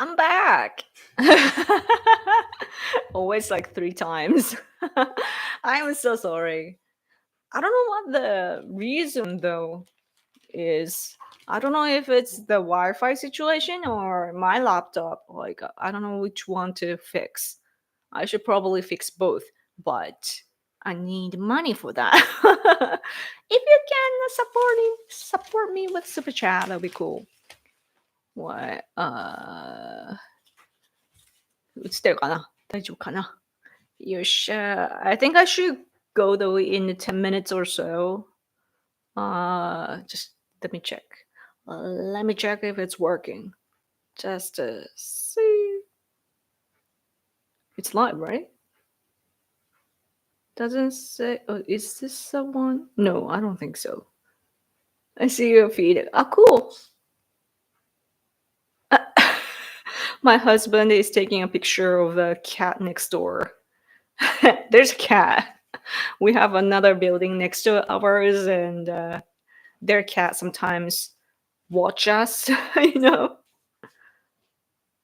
I'm back. Always like three times. I'm so sorry. I don't know what the reason though is. I don't know if it's the Wi-Fi situation or my laptop. Like I don't know which one to fix. I should probably fix both, but I need money for that. If you can support me with super chat, that'll be cool. What? 映ってるかな大丈夫かなよし、I think I should go though in 10 minutes or so. Just let me check. Let me check if it's working. Just to see. It's live, right? Doesn't say. Oh, is this someone? No, I don't think so. I see your feed. Ah, cool. My husband is taking a picture of the cat next door. There's a cat. We have another building next to ours, and their cat sometimes watch us. you know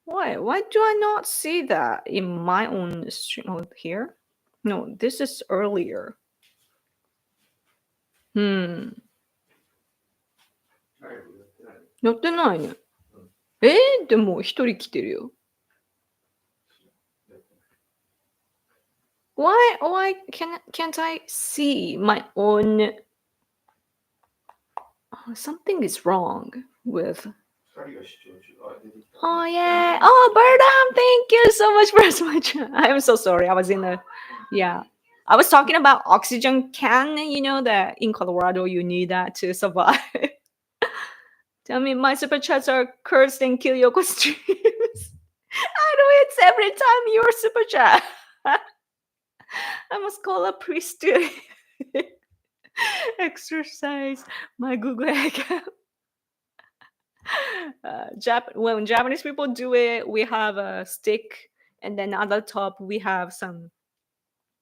why do I not see that in my own stream? Oh, here? No, this is earlier. Why can't I see my own? Oh, something is wrong with. Oh yeah. Oh, Birdam, thank you so much for so much. I'm so sorry. I was in the yeah. I was talking about oxygen can, that in Colorado you need that to survive. Tell me my super chats are cursed and kill your streams. I know it's every time your super chat. I must call a priest to exercise my Google account. When Japanese people do it, we have a stick, and then on the top we have some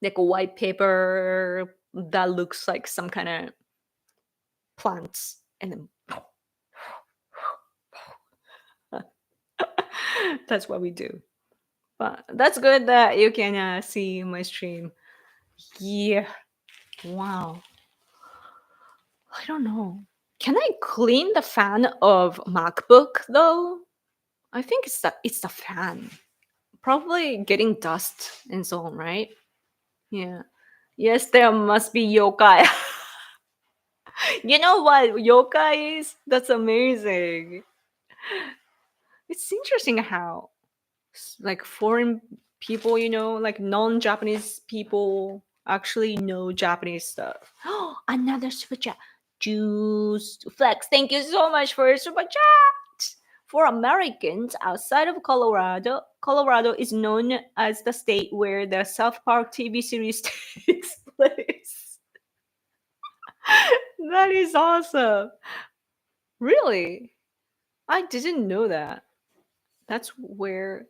like a white paper that looks like some kind of plants, and then that's what we do. But that's good that you can see my stream. Yeah. Wow. I don't know. Can I clean the fan of MacBook though? I think it's the fan. Probably getting dust and so on, right? Yeah. Yes, there must be yokai. You know what yokai is? That's amazing. It's interesting how like foreign people, like non-Japanese people actually know Japanese stuff. Another super chat. Juice Flex, thank you so much for your super chat. For Americans outside of Colorado, Colorado is known as the state where the South Park TV series takes place. That is awesome. Really? I didn't know that. That's where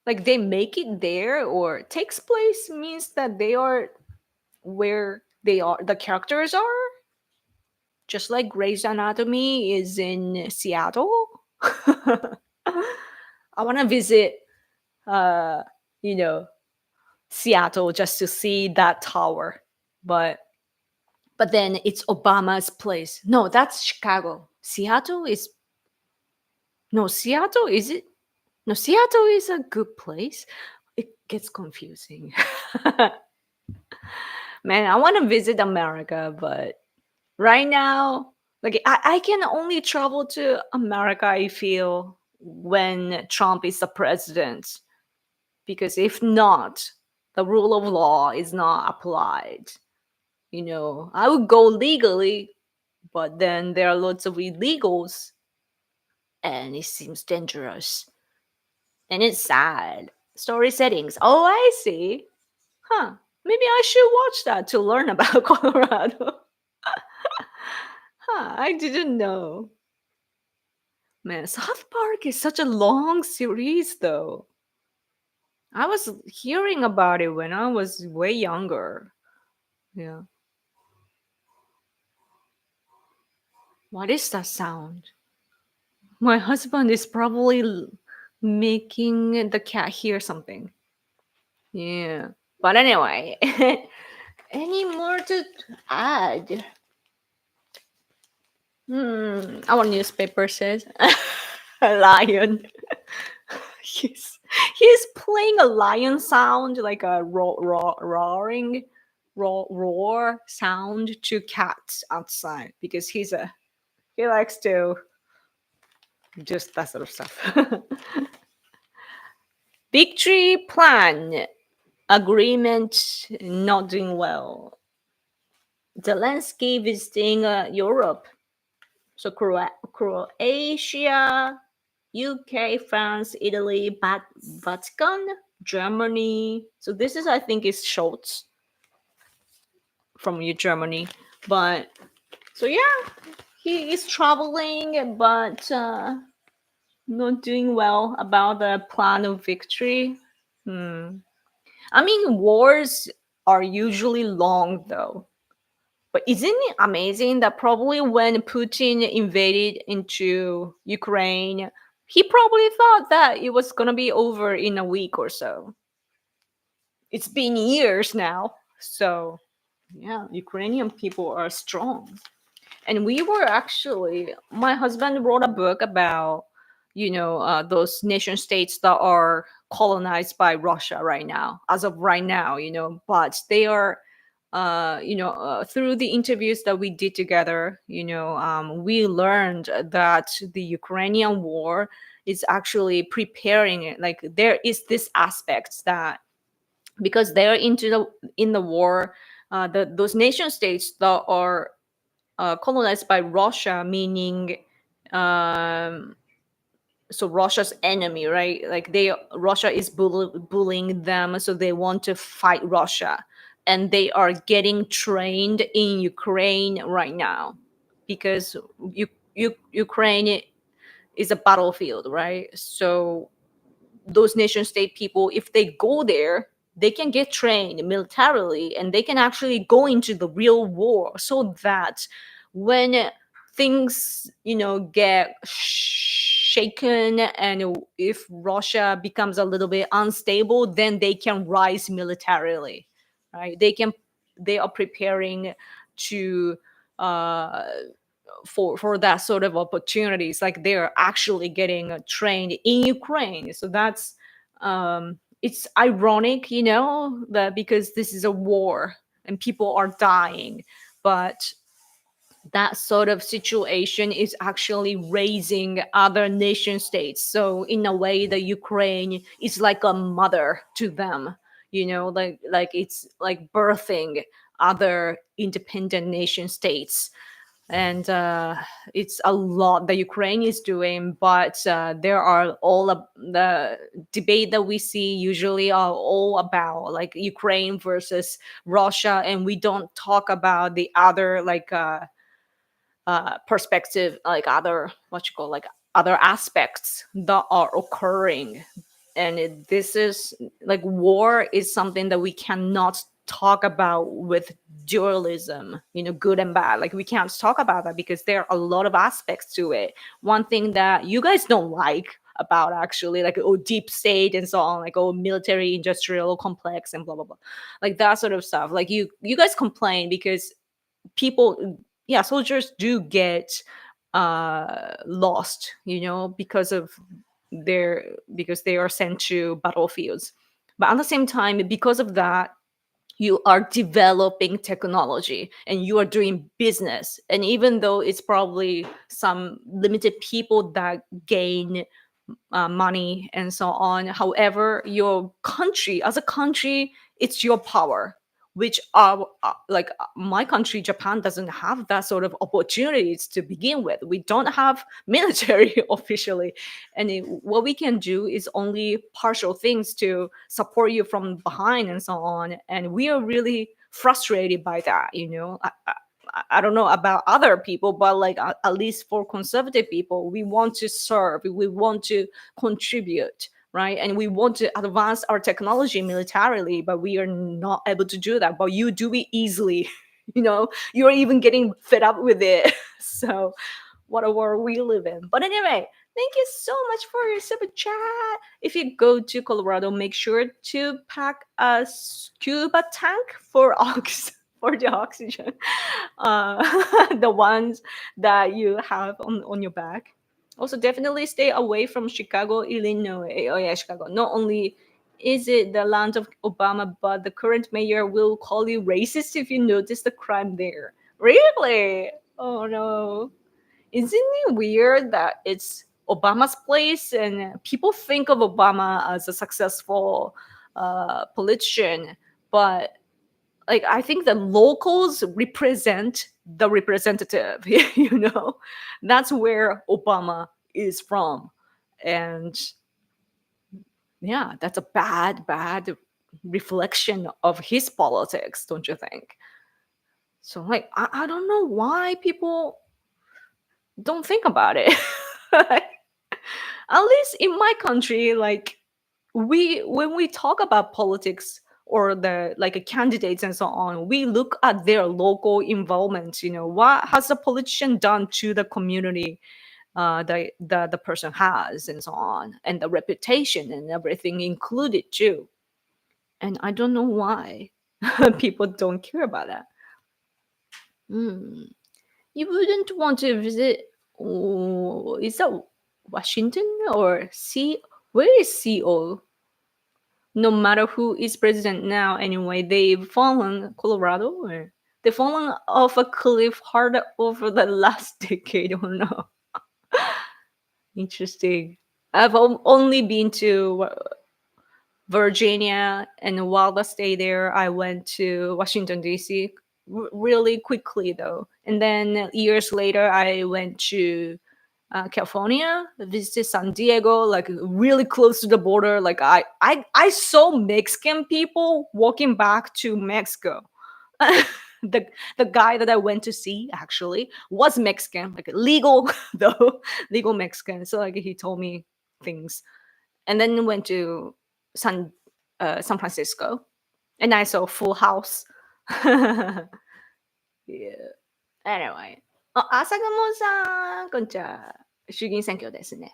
like they make it there or takes place means that they are where the characters are, just like Grey's Anatomy is in Seattle. I want to visit uh you know Seattle just to see that tower, but then it's Obama's place. No, that's Chicago. Seattle is no Seattle is it no Seattle is a good place. It gets confusing. Man, I want to visit America, but right now, like I can only travel to America, I feel, when Trump is the president. Because if not, the rule of law is not applied. I would go legally, but then there are lots of illegals, and it seems dangerous. And it's sad. Story settings. Oh, I see. Huh. Maybe I should watch that to learn about Colorado. Huh, I didn't know. Man, South Park is such a long series, though. I was hearing about it when I was way younger. Yeah. What is that sound? My husband is probably making the cat hear something. Yeah. But anyway, any more to add? Our newspaper says a lion. he's he's playing a lion sound, like a roaring, roar sound to cats outside because he likes to just that sort of stuff. Victory plan agreement not doing well. Zelensky visiting Europe. So Croatia, UK, France, Italy, Vatican, Germany. So this is, I think, is Schultz from Germany. But so yeah, he is traveling, but not doing well about the plan of victory. I mean, wars are usually long, though. But isn't it amazing that probably when Putin invaded into Ukraine, he probably thought that it was going to be over in a week or so. It's been years now. So, yeah, Ukrainian people are strong. And we were actually, my husband wrote a book about, those nation states that are colonized by Russia right now, as of right now, but they are through the interviews that we did together, we learned that the Ukrainian war is actually preparing it. Like there is this aspect that because they're in the war, those nation states that are colonized by Russia, meaning um, so Russia's enemy, right? Like Russia is bullying them, so they want to fight Russia, and they are getting trained in Ukraine right now because Ukraine is a battlefield, right? So those nation state people, if they go there, they can get trained militarily and they can actually go into the real war so that when things get shaken, and if Russia becomes a little bit unstable, then they can rise militarily, right? They are preparing to uh for that sort of opportunities, like they're actually getting trained in Ukraine. So that's it's ironic, that because this is a war and people are dying, but that sort of situation is actually raising other nation states. So in a way, the Ukraine is like a mother to them, like it's like birthing other independent nation states. And it's a lot that Ukraine is doing, but there are all of the debate that we see usually are all about like Ukraine versus Russia, and we don't talk about the other like perspective, like other what you call like other aspects that are occurring. And this is like war is something that we cannot talk about with dualism, good and bad. Like we can't talk about that because there are a lot of aspects to it. One thing that you guys don't like about actually like deep state and so on, like military industrial complex and blah blah blah, like that sort of stuff. Like you guys complain because people, yeah, soldiers do get lost, because of because they are sent to battlefields. But at the same time, because of that, you are developing technology and you are doing business, and even though it's probably some limited people that gain money and so on. However, your country, as a country, it's your power, which are like my country, Japan, doesn't have that sort of opportunities to begin with. We don't have military officially, and what we can do is only partial things to support you from behind and so on. And we are really frustrated by that. I don't know about other people, but like at least for conservative people, we want to serve, we want to contribute, right? And we want to advance our technology militarily, but we are not able to do that. But you do it easily, you're even getting fed up with it. So what a world we live in. But anyway, thank you so much for your super chat. If you go to Colorado, make sure to pack a scuba tank for for the oxygen, the ones that you have on your back. Also, definitely stay away from Chicago, Illinois. Oh yeah, Chicago. Not only is it the land of Obama, but the current mayor will call you racist if you notice the crime there. Really? Oh no. Isn't it weird that it's Obama's place and people think of Obama as a successful politician, but like I think the locals represent the representative, That's where Obama is from. And yeah, that's a bad reflection of his politics, don't you think? So like I don't know why people don't think about it. At least in my country, like we when we talk about politics or the like candidates and so on, we look at their local involvement. What has the politician done to the community the person has and so on, and the reputation and everything included too. And I don't know why people don't care about that. Hmm. You wouldn't want to visit. Oh, is that Washington or C? Where is CO? No matter who is president now, anyway, they've fallen Colorado, or they've fallen off a cliff hard over the last decade. Oh no, interesting. I've only been to Virginia, and while I stayed there, I went to Washington D.C. Really quickly though, and then years later, I went to California, visited San Diego, like really close to the border. Like I saw Mexican people walking back to Mexico. the the guy that I went to see actually was Mexican, like legal though, legal Mexican. So like he told me things, and then went to San Francisco, and I saw Full House. Yeah. Anyway, あ、朝雲さん、こんにちは。衆議院選挙ですね。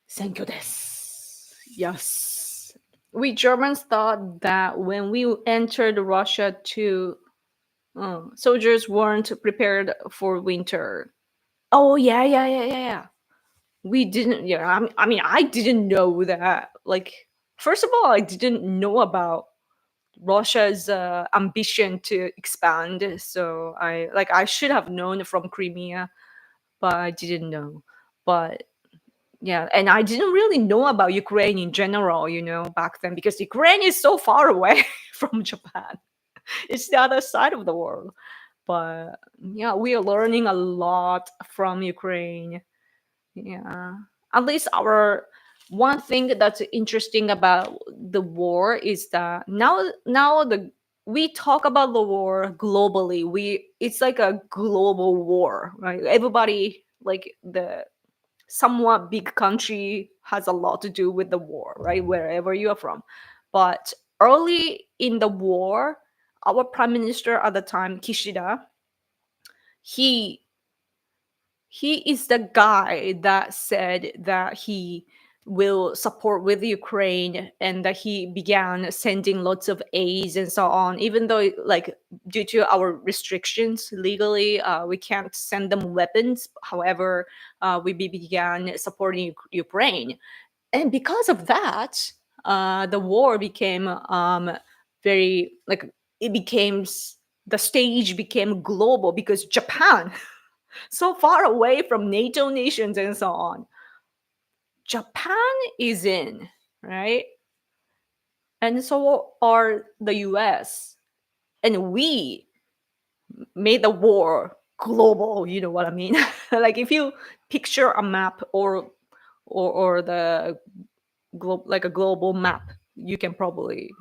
選挙です。Yes. We Germans thought that when we entered Russia too, soldiers weren't prepared for winter. Oh, yeah, yeah, yeah, yeah, yeah. We didn't, yeah, I mean, I didn't know that. Like, first of all, I didn't know about Russia's ambition to expand. So I should have known from Crimea, but I didn't know. But yeah, and I didn't really know about Ukraine in general, back then because Ukraine is so far away from Japan. It's the other side of the world. But yeah, we are learning a lot from Ukraine. Yeah. At least our one thing that's interesting about the war is that now the we talk about the war globally. It's like a global war, right? Everybody like the somewhat big country has a lot to do with the war, right? Wherever you are from. But early in the war, our prime minister at the time, Kishida, he he is the guy that said that he will support with Ukraine and that he began sending lots of aids and so on, even though like due to our restrictions legally we can't send them weapons. However, we began supporting Ukraine, and because of that the war became very like it became the stage became global because Japan so far away from NATO nations and so on. Japan is in, right? And so are the US. And we made the war global, you know what I mean? Like if you picture a map or the like a global map, you can probably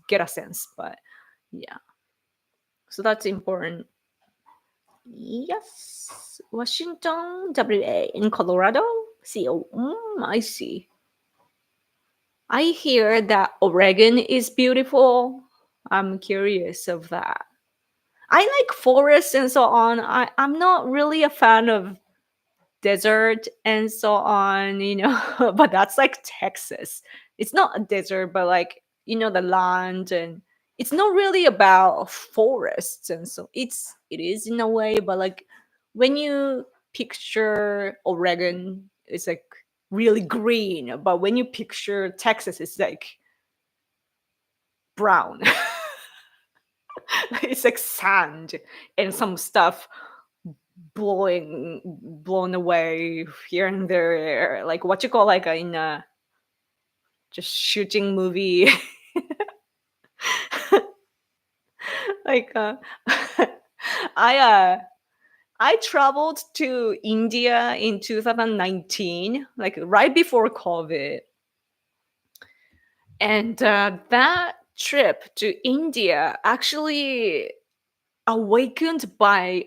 get a sense, but yeah. So that's important. Yes. Washington, WA. In Colorado, CO. I see. I hear that Oregon is beautiful. I'm curious of that. I like forests and so on. I'm not really a fan of desert and so on, but that's like Texas. It's not a desert, but like, the land, and it's not really about forests. And so it is in a way, but like when you picture Oregon, it's like really green, but when you picture Texas, it's like brown. It's like sand and some stuff blown away here and there, like what you call like in a just shooting movie. Like i uh I traveled to India in 2019, like right before COVID. And that trip to India actually awakened my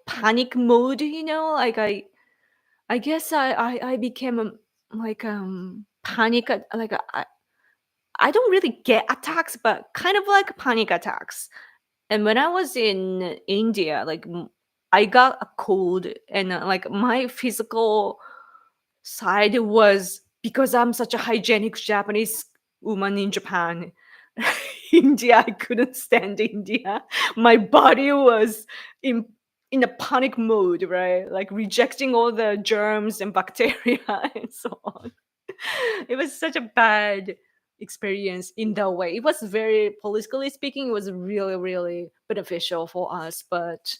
panic mode, like I guess I became like panic like I don't really get attacks, but kind of like panic attacks. And when I was in India, like I got a cold, and like my physical side was, because I'm such a hygienic Japanese woman in Japan. India, I couldn't stand India. My body was in in a panic mode, right? Like rejecting all the germs and bacteria and so on. It was such a bad experience in that way. It was very, politically speaking, it was really, really beneficial for us, but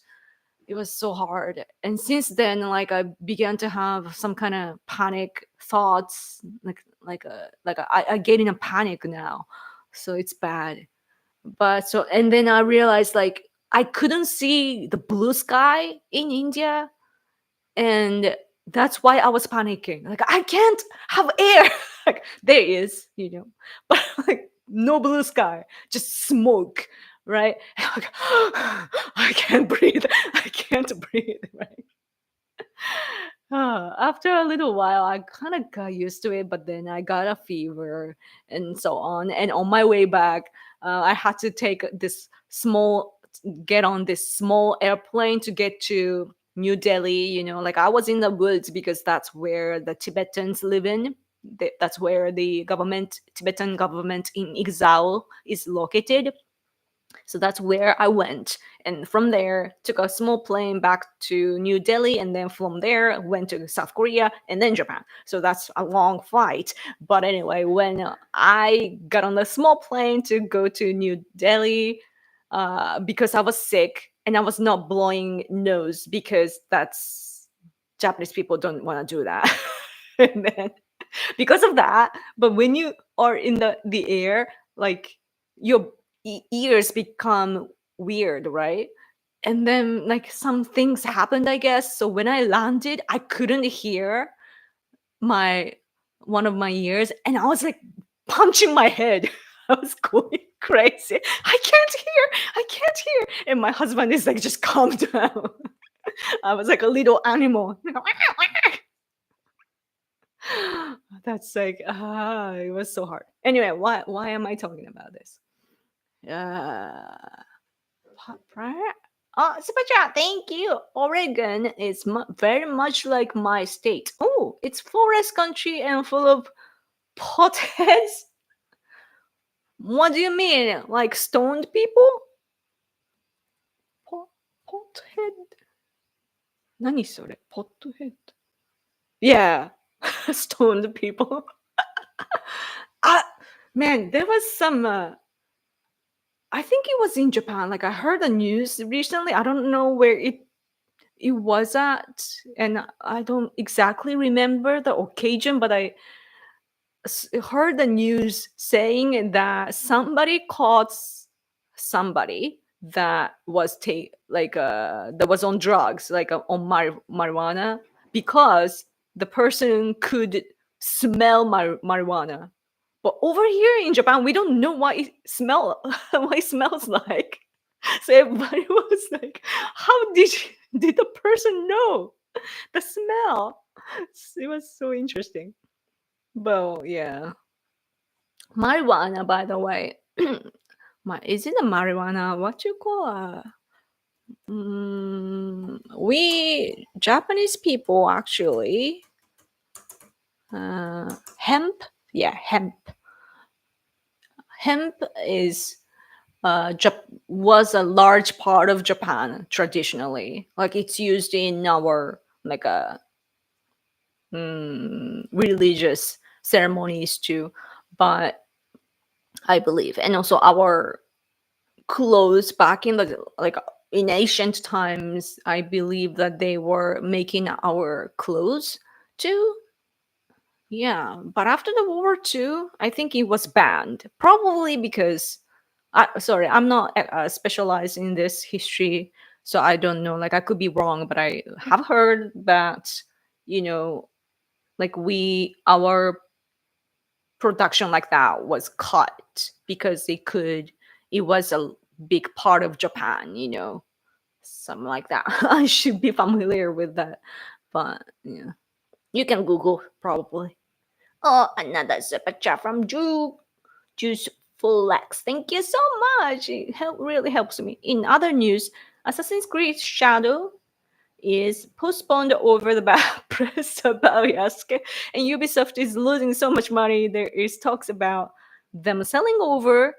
it was so hard. And since then, like I began to have some kind of panic thoughts, I get in a panic now, so it's bad. But so, and then I realized like I couldn't see the blue sky in India, and that's why I was panicking. Like I can't have air. Like there is, but like no blue sky, just smoke, right? Like, I can't breathe. I can't breathe, right? After a little while, I kind of got used to it, but then I got a fever and so on. And on my way back, I had to get on this small airplane to get to New Delhi. Like I was in the woods because that's where the Tibetans live in. That's where the Tibetan government in exile is located. So that's where I went. And from there, took a small plane back to New Delhi. And then from there, went to South Korea and then Japan. So that's a long flight. But anyway, when I got on the small plane to go to New Delhi, because I was sick and I was not blowing nose, because that's Japanese people don't want to do that. And then because of that, but when you are in the air, like your ears become weird, right? And then like some things happened, I guess. So when I landed, I couldn't hear my one of my ears, and I was like punching my head. I was going crazy. I can't hear. And my husband is like, just calm down. I was like a little animal. That's like, it was so hard. Anyway, why am I talking about this? Uh, Super, thank you. Oregon is very much like my state. Oh, it's forest country and full of potheads. What do you mean? Like stoned people? Pothead? 何それ? Pothead. Yeah, stoned people. Ah, man, there was some. I think it was in Japan. Like I heard the news recently. I don't know where it was at, and I don't exactly remember the occasion, but I heard the news saying that somebody caught somebody that was that was on drugs, like on marijuana, because the person could smell marijuana. But over here in Japan, we don't know what it what it smells like. So everybody was like, "How did the person know the smell?" It was so interesting. Well, yeah, marijuana, by the way. Is it a marijuana? What you call we Japanese people actually hemp. Yeah, hemp is was a large part of Japan traditionally. Like it's used in our like religious ceremonies too. But I believe, and also our clothes back in the like in ancient times, I believe that they were making our clothes too. Yeah, but after the World War II, I think it was banned. Probably because, sorry, I'm not specialized in this history, so I don't know. Like, I could be wrong, but I have heard that, you know, like our production like that was cut because it was a big part of Japan, something like that. I should be familiar with that, but yeah, you can Google probably. Oh, another super chat from Juice Flex. Thank you so much. It really helps me. In other news, Assassin's Creed Shadow is postponed over the press about Yasuke, and Ubisoft is losing so much money. There is talks about them selling over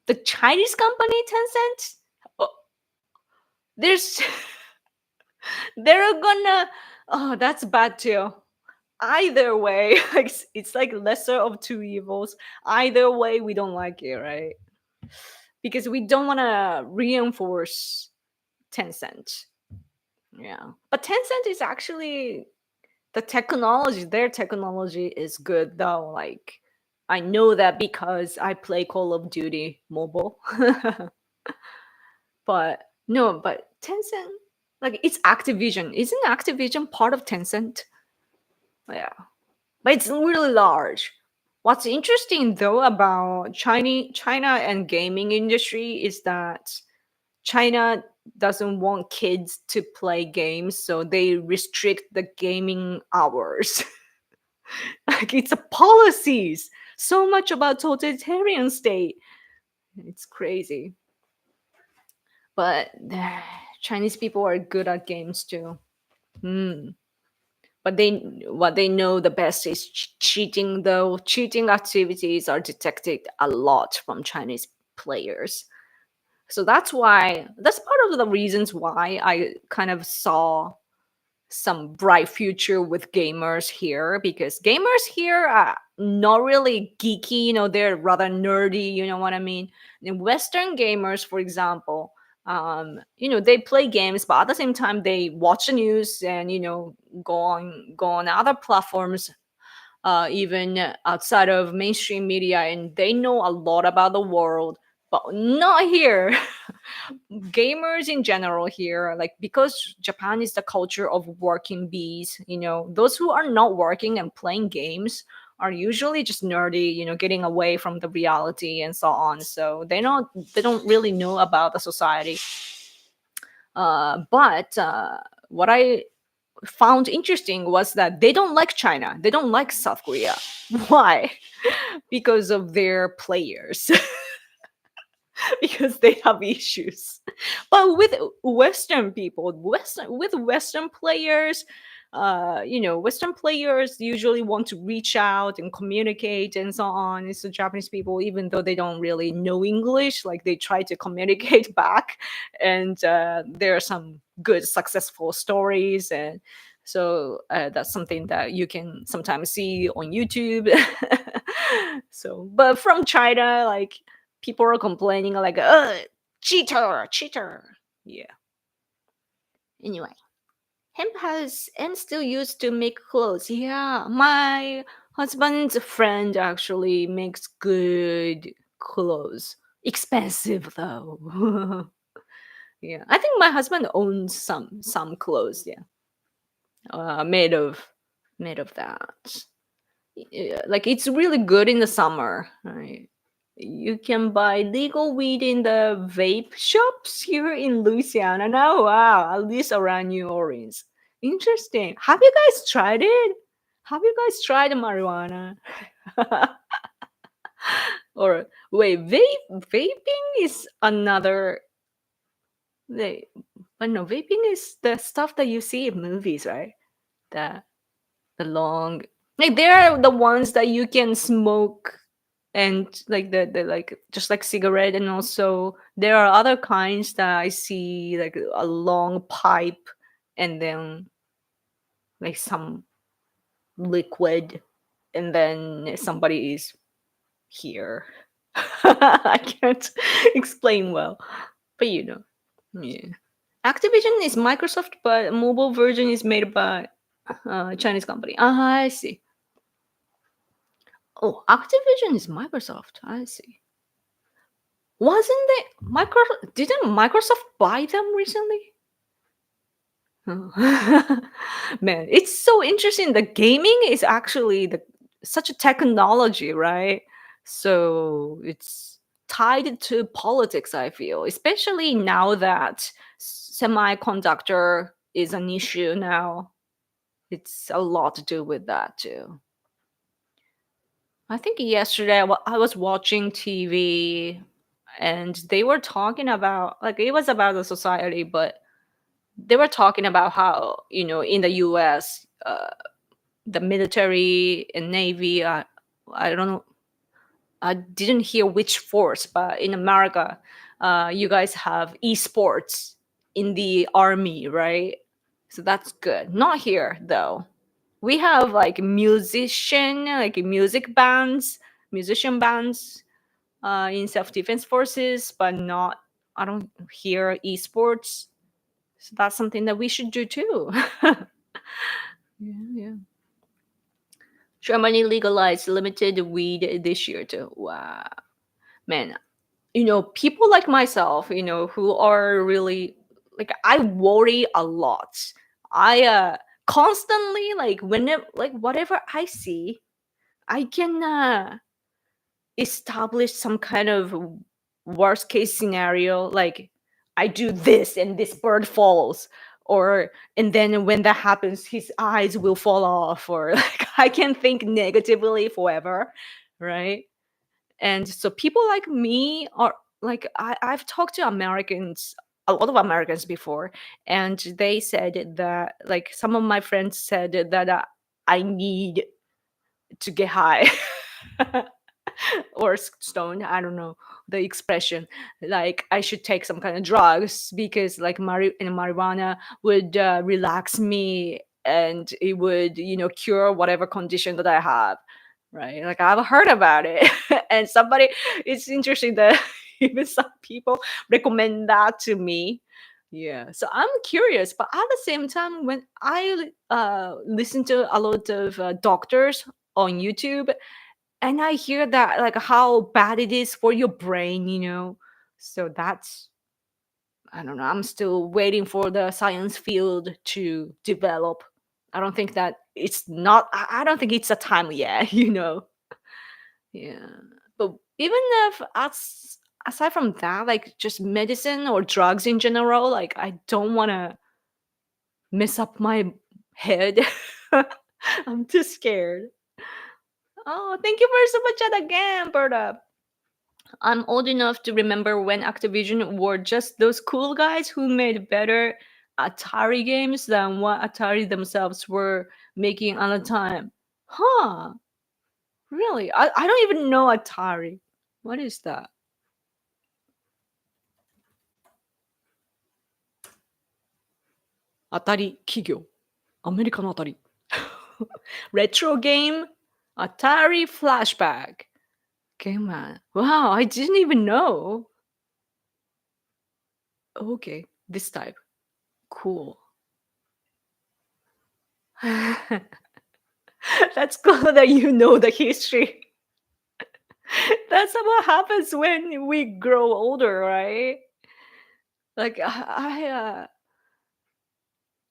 the Chinese company Tencent. Oh, there's they're gonna. Oh, that's bad too. Either way, it's like lesser of two evils. Either way, we don't like it, right? Because we don't want to reinforce Tencent. Yeah, but Tencent is actually their technology is good though. Like I know that because I play Call of Duty mobile. But no, but Tencent, like it's Activision. Isn't Activision part of Tencent? Yeah, but it's really large. What's interesting though about China and gaming industry is that China doesn't want kids to play games, so they restrict the gaming hours. Like it's a policies. So much about totalitarian state. It's crazy. But Chinese people are good at games too. Hmm. But what they know the best is cheating. Though cheating activities are detected a lot from Chinese players. So that's part of the reasons why I kind of saw some bright future with gamers here, because gamers here are not really geeky, they're rather nerdy, you know what I mean? And Western gamers, for example, they play games, but at the same time they watch the news and go on other platforms, even outside of mainstream media, and they know a lot about the world, but not here. Gamers in general here, like because Japan is the culture of working bees, those who are not working and playing games are usually just nerdy, getting away from the reality and so on. So they don't really know about the society. But what I found interesting was that they don't like China, they don't like South Korea. Why? Because of their players. Because they have issues. But with Western people, Western players, Western players usually want to reach out and communicate and so on. It's the Japanese people, even though they don't really know English, like they try to communicate back, and there are some good successful stories. And so that's something that you can sometimes see on YouTube. So, but from China, like people are complaining like, cheater, cheater. Yeah. Anyway, hemp has and still used to make clothes. Yeah, my husband's friend actually makes good clothes. Expensive though. Yeah, I think my husband owns some clothes. Yeah, made of that. Yeah, like it's really good in the summer, right? You can buy legal weed in the vape shops here in Louisiana now. Wow, at least around New Orleans. Interesting. Have you guys tried it? Have you guys tried marijuana? Or wait, vaping is another. They, but no, vaping is the stuff that you see in movies, right? The the long, like they're the ones that you can smoke, and like the like just like cigarette, and also there are other kinds that I see like a long pipe, and then like some liquid, and then somebody is here. I can't explain well, but you know, yeah. Activision is Microsoft, but mobile version is made by Chinese company. Ah, I see. Oh, Activision is Microsoft. I see. Wasn't they micro? Didn't Microsoft buy them recently? Oh. Man, it's so interesting. The gaming is actually such a technology, right? So it's tied to politics, I feel, especially now that semiconductor is an issue now. It's a lot to do with that too. I think yesterday I was watching TV, and they were talking about, like, it was about the society, but they were talking about how, in the US, the military and navy, I don't know, I didn't hear which force, but in America, you guys have esports in the army, right? So that's good. Not here though. We have like music bands, musician bands, in self defense forces, but not. I don't hear esports. So that's something that we should do too. Yeah, yeah. Germany legalized limited weed this year too. Wow, man. People like myself, who are really, like, I worry a lot. I constantly, like, whenever, like, whatever I see, I can establish some kind of worst case scenario, like I do this and this bird falls, or and then when that happens his eyes will fall off, or like I can think negatively forever, right? And so people like me are like, I've talked to Americans, a lot of Americans before, and they said that, like, some of my friends said that I need to get high. Or stoned, I don't know the expression, like I should take some kind of drugs, because like marijuana would relax me, and it would, cure whatever condition that I have, right? Like, I've heard about it. And somebody, it's interesting that even some people recommend that to me. Yeah, so I'm curious, but at the same time, when I listen to a lot of doctors on YouTube, and I hear that, like, how bad it is for your brain. So that's, I don't know. I'm still waiting for the science field to develop. I don't think that it's not. I don't think it's a time yet. Yeah. But even if aside from that, like just medicine or drugs in general, like I don't want to mess up my head. I'm too scared. Oh, thank you for so much chat again, Berta. I'm old enough to remember when Activision were just those cool guys who made better Atari games than what Atari themselves were making at the time. Huh, really? I don't even know Atari. What is that? Atari 企業。アメリカのあたり。Retro game? Atari Flashback. Game man. Wow, I didn't even know. Okay, this type. Cool. That's cool that you know the history. That's what happens when we grow older, right? Like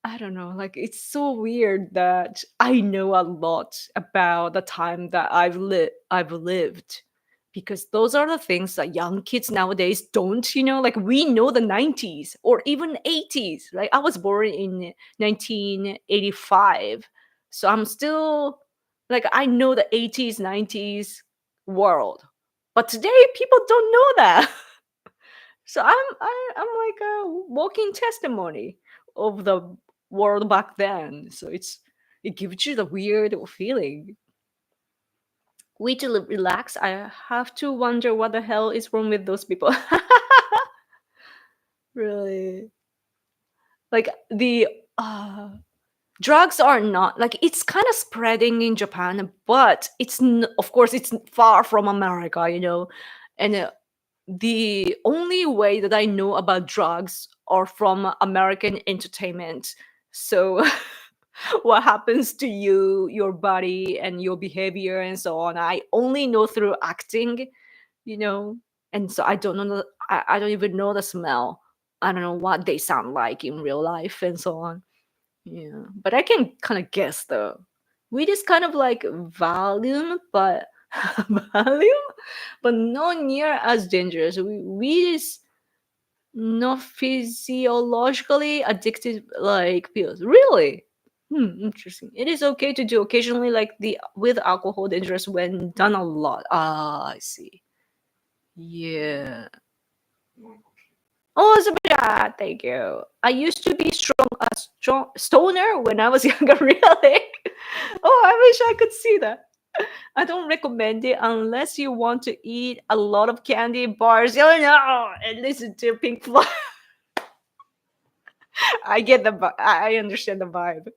I don't know, like it's so weird that I know a lot about the time that I've lived, because those are the things that young kids nowadays don't. Like we know the 90s or even 80s. Like I was born in 1985. So I'm still, like, I know the 80s, 90s world. But today people don't know that. So I'm like a walking testimony of the world back then. So it gives you the weird feeling. Way to relax. I have to wonder what the hell is wrong with those people. Really, like the drugs are not like it's kind of spreading in Japan, but of course it's far from America, and the only way that I know about drugs are from American entertainment. So what happens to you, your body, and your behavior, and so on, I only know through acting, you know. And so I don't know. I don't even know the smell. I don't know what they sound like in real life, and so on. Yeah, but I can kind of guess though. Weed is kind of like volume, but volume, but not near as dangerous. Weed is not physiologically addictive like pills. Really? Interesting. It is okay to do occasionally, like the with alcohol dangerous when done a lot. Ah, I see. Yeah. Oh, Sabrina, thank you. I used to be a strong stoner when I was younger, really. Oh, I wish I could see that. I don't recommend it unless you want to eat a lot of candy bars, and listen to Pink Floyd. I get I understand the vibe,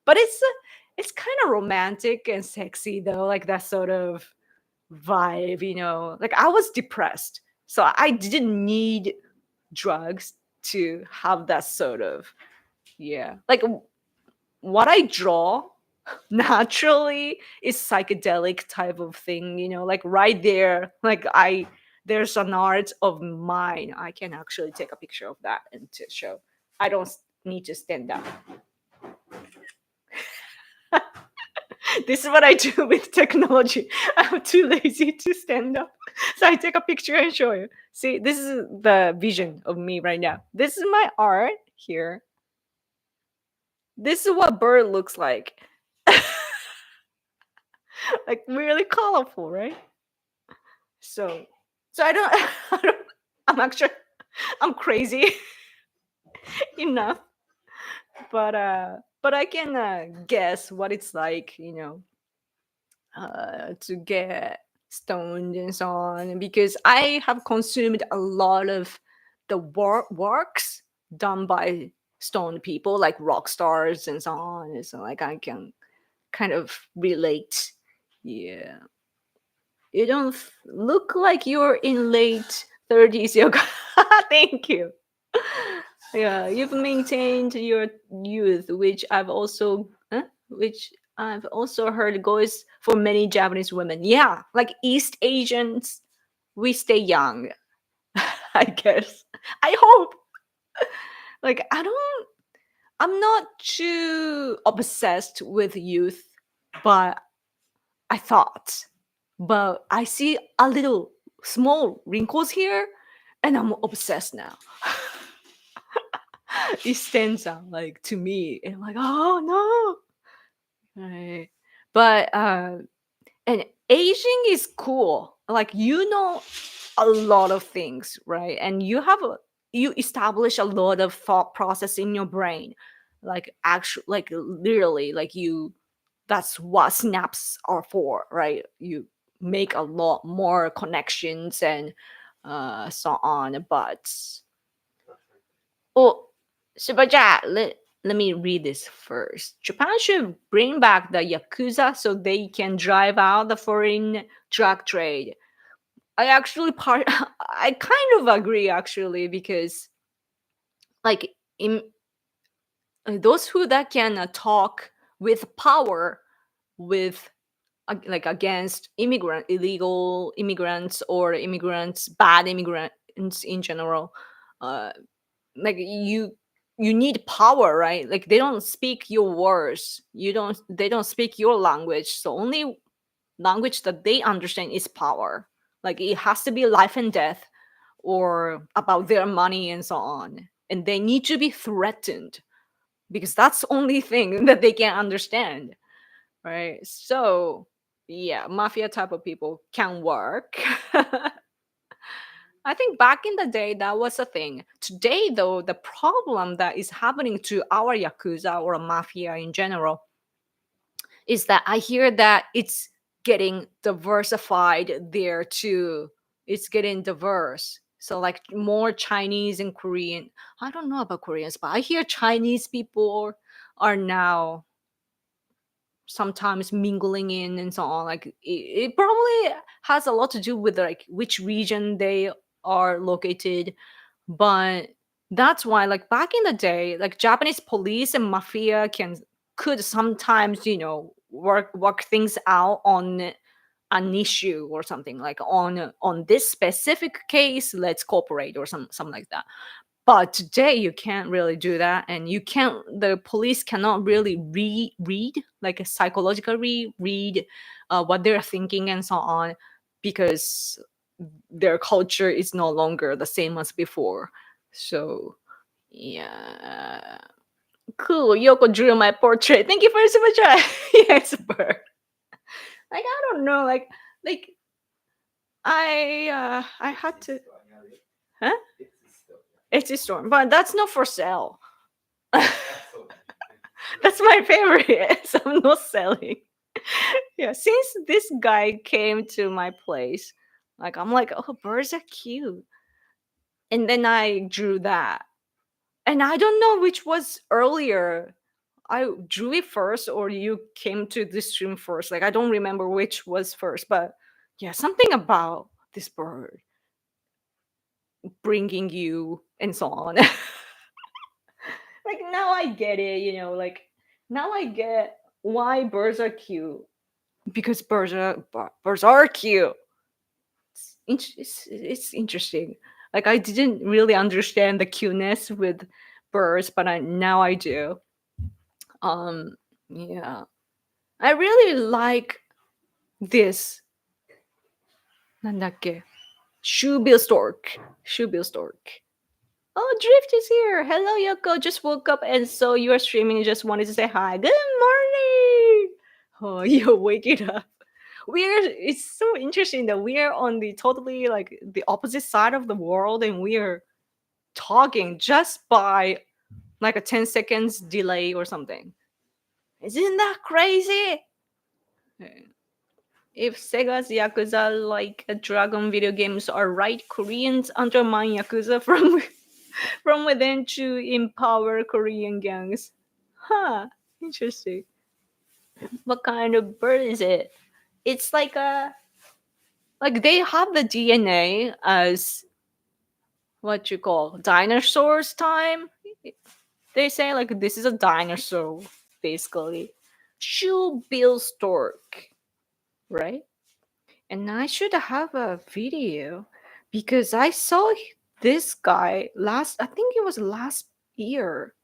but it's kind of romantic and sexy though, like that sort of vibe, Like I was depressed, so I didn't need drugs to have that sort of, yeah, like what I draw naturally is psychedelic type of thing, like right there, like I there's an art of mine. I can actually take a picture of that and to show. I don't need to stand up. This is what I do with technology. I'm too lazy to stand up, so I take a picture and show you. See, this is the vision of me right now. This is my art here. This is what bird looks like. Like really colorful, right? So, so I don't, I don't I'm actually, I'm crazy enough, but I can guess what it's like, to get stoned and so on, because I have consumed a lot of the works done by stoned people, like rock stars and so on. And so, like, I can kind of relate. Yeah. You don't look like you're in late 30s, yoga. Thank you. Yeah, you've maintained your youth, which I've also heard goes for many Japanese women. Yeah, like East Asians, we stay young, I guess. I hope. Like I'm not too obsessed with youth, but I thought. But I see a little small wrinkles here, and I'm obsessed now. It stands out like to me, and I'm like, oh no, right? But and aging is cool. Like a lot of things, right? And you establish a lot of thought process in your brain, like actually, like literally, like you. That's what snaps are for, right? You make a lot more connections and so on. But oh, let me read this first. Japan should bring back the Yakuza so they can drive out the foreign drug trade. I actually I kind of agree actually, because like in those who that can talk with power, with like against illegal immigrants, or immigrants, bad immigrants in general, uh like you need power, right? Like they don't speak your words, they don't speak your language, so only language that they understand is power. Like it has to be life and death, or about their money and so on, and they need to be threatened, because that's the only thing that they can understand, right? So yeah, mafia type of people can work. I think back in the day that was a thing. Today, though, the problem that is happening to our yakuza or mafia in general is that I hear that it's getting diversified there too. It's getting diverse. So like more Chinese and Korean. I don't know about Koreans, but I hear Chinese people are now sometimes mingling in and so on. Like it probably has a lot to do with like which region they are located, but that's why like back in the day, like Japanese police and mafia could sometimes work things out on an issue or something, like on this specific case let's cooperate or something like that. But today you can't really do that, and the police cannot really read like a psychologically read what they're thinking and so on, because their culture is no longer the same as before. So yeah, cool. Yoko drew my portrait. Thank you for so much. Yes, bird. Like I don't know, like I had to, huh? It's a storm, but that's not for sale. That's my favorite. So I'm not selling. Yeah, since this guy came to my place, like I'm like, oh, birds are cute, and then I drew that, and I don't know which was earlier. I drew it first, or you came to this stream first. Like I don't remember which was first, but yeah, something about this bird bringing you and so on. Like now I get it, like now I get why birds are cute, because birds are cute. It's interesting. Like I didn't really understand the cuteness with birds, but now I do. Um, yeah, I really like this. なんだっけ? Shoebill stork. Shoebill stork. Oh, Drift is here. Hello, Yoko. Just woke up and saw you are streaming and just wanted to say hi. Good morning. Oh, you're waking up. It's so interesting that we are on the totally like the opposite side of the world, and we are talking just by like a 10 seconds delay or something. Isn't that crazy? If Sega's Yakuza like Dragon video games are right, Koreans undermine Yakuza from from within to empower Korean gangs. Huh, interesting. What kind of bird is it? It's like they have the DNA as what you call dinosaurs time. They say like this is a dinosaur, basically. Shoebill stork, right? And I should have a video because I saw this guy last, I think it was last year.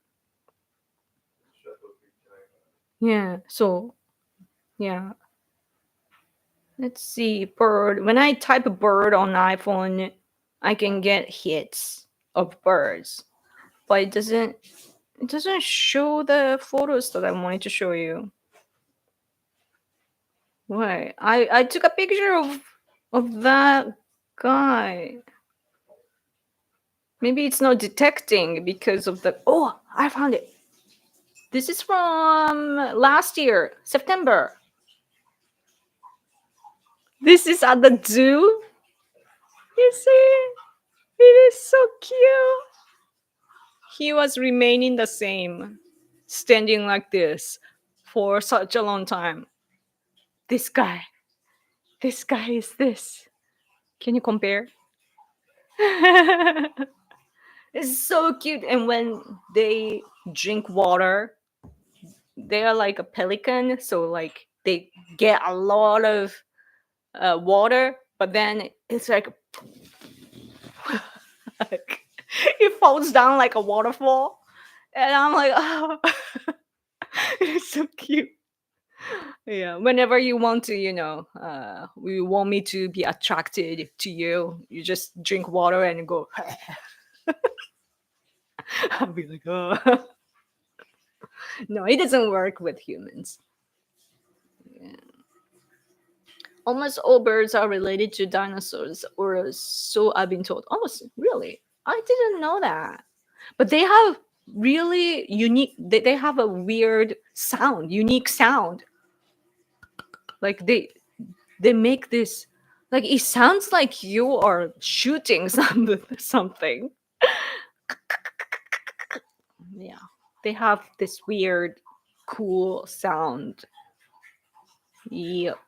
Yeah, so yeah. Let's see, bird. When I type bird on iPhone, I can get hits of birds. But it doesn't show the photos that I wanted to show you. Why? I took a picture of that guy. Maybe it's not detecting because of the. Oh, I found it. This is from last year, September. This is at the zoo. You see? It is so cute. He was remaining the same, standing like this for such a long time. This guy. This guy is this. Can you compare? It's so cute. And when they drink water, they are like a pelican. So like they get a lot of water, but then it's like it falls down like a waterfall. And I'm like, oh, it's so cute. Yeah, whenever you want to, we want me to be attracted to you, you just drink water and go. I'll be like, oh. No, it doesn't work with humans. Yeah. Almost all birds are related to dinosaurs, or so I've been told. Oh, really? I didn't know that. But they have really unique. They have a weird sound, unique sound. Like they make this. Like it sounds like you are shooting something. Yeah, they have this weird, cool sound. Yep.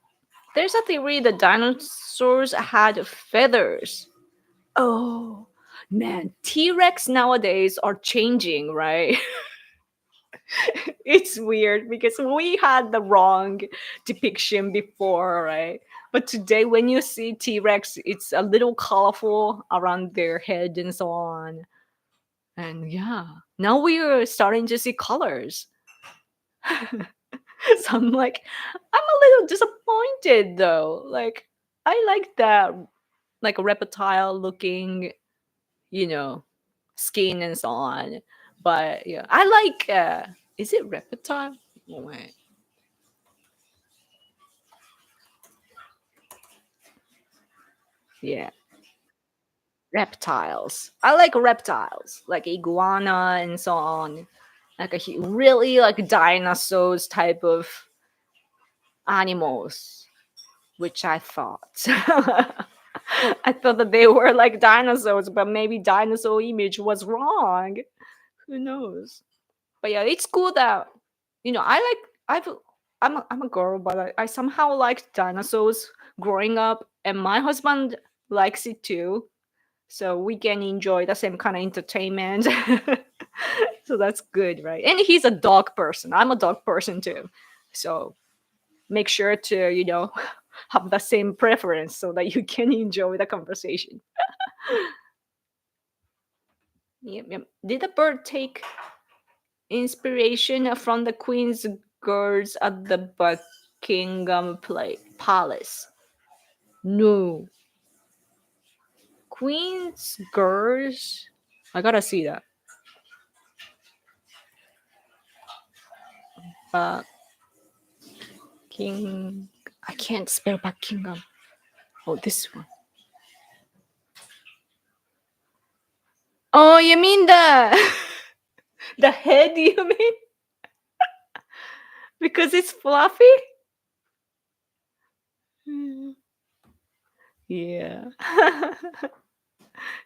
There's a theory that dinosaurs had feathers. Oh, man, T-Rex nowadays are changing, right? It's weird because we had the wrong depiction before, right? But today, when you see T-Rex, it's a little colorful around their head and so on. And yeah, now we are starting to see colors. So I'm like, I'm a little disappointed though. Like, I like that, like reptile looking, you know, skin and so on. But yeah, I like. Is it reptile? Oh, wait, yeah, reptiles. I like reptiles, like iguana and so on. Like a really like dinosaurs type of animals, which I thought. I thought that they were like dinosaurs, but maybe dinosaur image was wrong. Who knows? But yeah, it's cool that I like I'm a girl, but I somehow liked dinosaurs growing up, and my husband likes it too. So we can enjoy the same kind of entertainment. So that's good, right? And he's a dog person. I'm a dog person too. So make sure to have the same preference so that you can enjoy the conversation. Yep, yep. Did the bird take inspiration from the Queen's girls at the Buckingham Palace? No. Queen's girls? I gotta see that. King. I can't spell Buckingham. Oh, this one. Oh, you mean the the head? You mean because it's fluffy? Mm, yeah.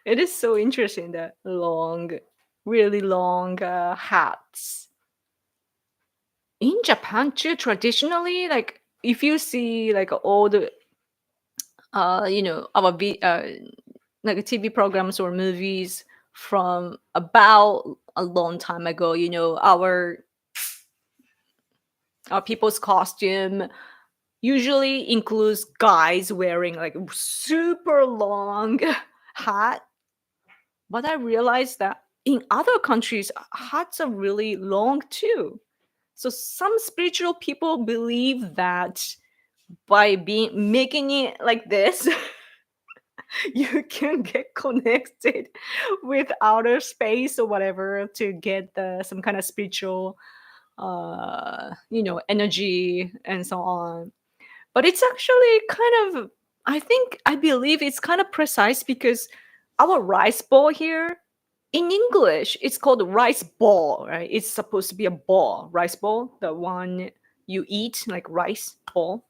It is so interesting that long, really long hats. In Japan too, traditionally, like if you see like all the our like TV programs or movies from about a long time ago, our people's costume usually includes guys wearing like super long hat. But I realized that in other countries, hats are really long too. So some spiritual people believe that by being making it like this, you can get connected with outer space or whatever to get some kind of spiritual energy and so on. But it's actually kind of, I believe it's kind of precise because our rice ball here in English it's called rice ball, right? It's supposed to be a ball, rice ball, the one you eat like rice ball.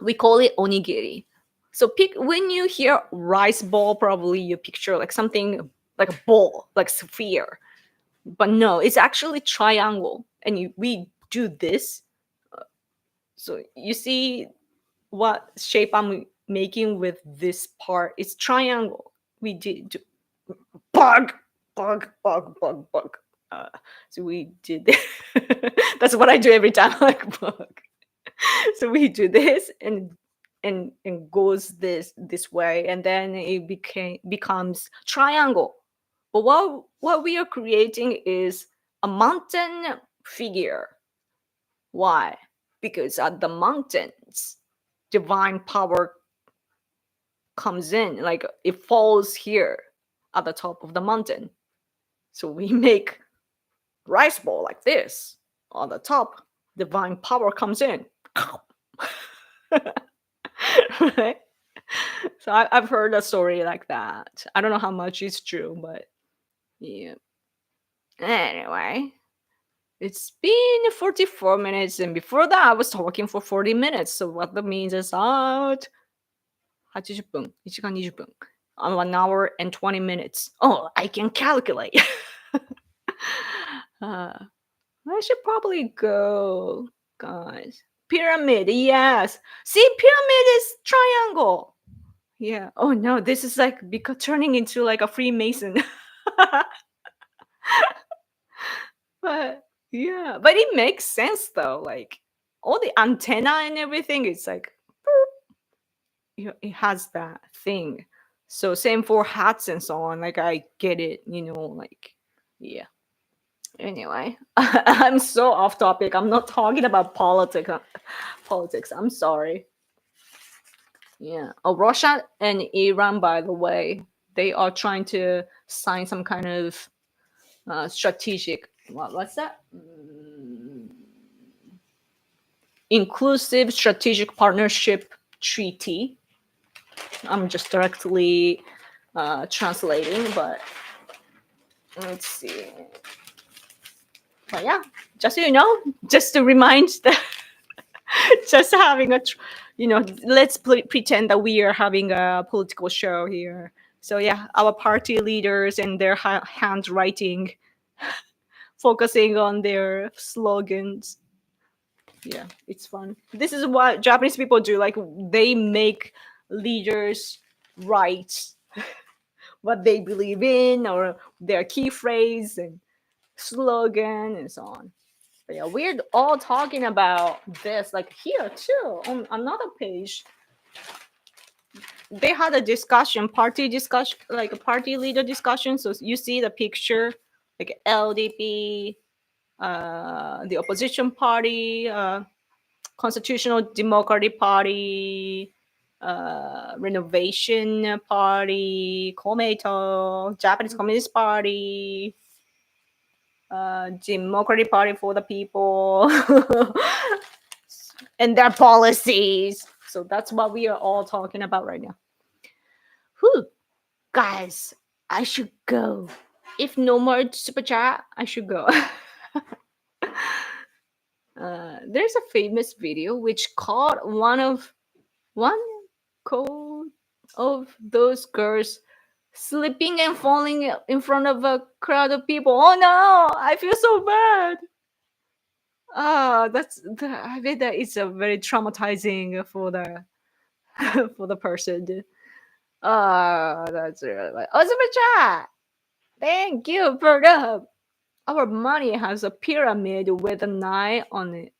We call it onigiri. So pick when you hear rice ball, probably you picture like something like a ball, like sphere. But no, it's actually triangle, and we do this. So you see what shape I'm making with this part? It's triangle. We did bug, bug, bug, bug, bug. Uh, so we did. That's what I do every time, like bug. So we do this and goes this way, and then it becomes triangle. But what we are creating is a mountain figure. Why? Because at the mountains, divine power comes in, like it falls here at the top of the mountain. So we make rice ball like this. On the top, divine power comes in. Right? So I've heard a story like that. I don't know how much is true, but yeah. Anyway, it's been 44 minutes, and before that, I was talking for 40 minutes. So what that means is out 80분, 1시간 20분. 1 hour and 20 minutes. Oh, I can calculate. uh, I should probably go, guys. Pyramid, yes. See, pyramid is triangle. Yeah. Oh no, this is like because turning into like a Freemason. But yeah, but it makes sense though. Like all the antenna and everything, it's like it has that thing. So same for hats and so on. Like I get it, like yeah. Anyway, I'm so off topic. I'm not talking about politics. Politics. I'm sorry. Yeah. Oh, Russia and Iran, by the way, they are trying to sign some kind of strategic. What's that? Inclusive strategic partnership treaty. I'm just directly translating, but let's see. But yeah, just so you know, just to remind that, just having let's pretend that we are having a political show here. So yeah, our party leaders and their handwriting, focusing on their slogans. Yeah, it's fun. This is what Japanese people do. Like they make leaders write what they believe in or their key phrase and slogan and so on. But yeah, we're all talking about this. Like here too, on another page, they had a discussion, party discussion, like a party leader discussion. So you see the picture, like LDP, the opposition party, Constitutional Democratic Party, Renovation Party, Komeito, Japanese Communist Party, Democratic Party for the People, and their policies. So that's what we are all talking about right now. Whew, guys, I should go. If no more super chat, I should go. There's a famous video which caught one code of those girls slipping and falling in front of a crowd of people. Oh no, I feel so bad. I bet that it's a very traumatizing for the for the person. That's really like, oh, super chat. Thank you for the. Our money has a pyramid with an eye on it.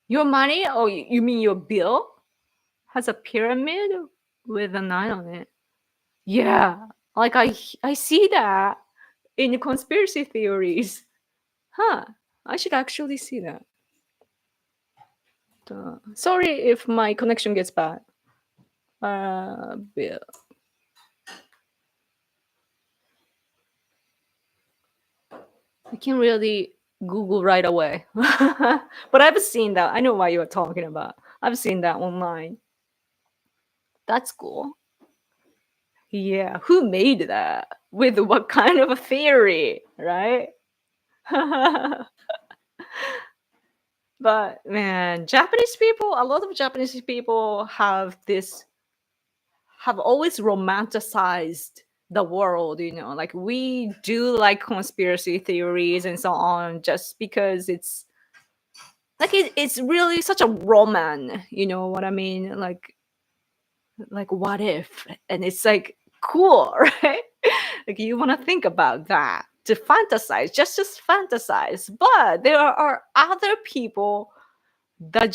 Your money? Oh, you mean your bill has a pyramid with an eye on it? Yeah, like I see that in the conspiracy theories. Huh? I should actually see that. Sorry if my connection gets bad. Bill. I can't really Google right away, but I've seen that. I know what you're talking about. I've seen that online. That's cool. Yeah, who made that? With what kind of a theory, right? But man, Japanese people, a lot of Japanese people have always romanticized the world, like we do like conspiracy theories and so on just because it's like it's really such a roman, you know what I mean? Like what if? And it's like cool, right? Like you want to think about that, to fantasize, just fantasize. But there are other people that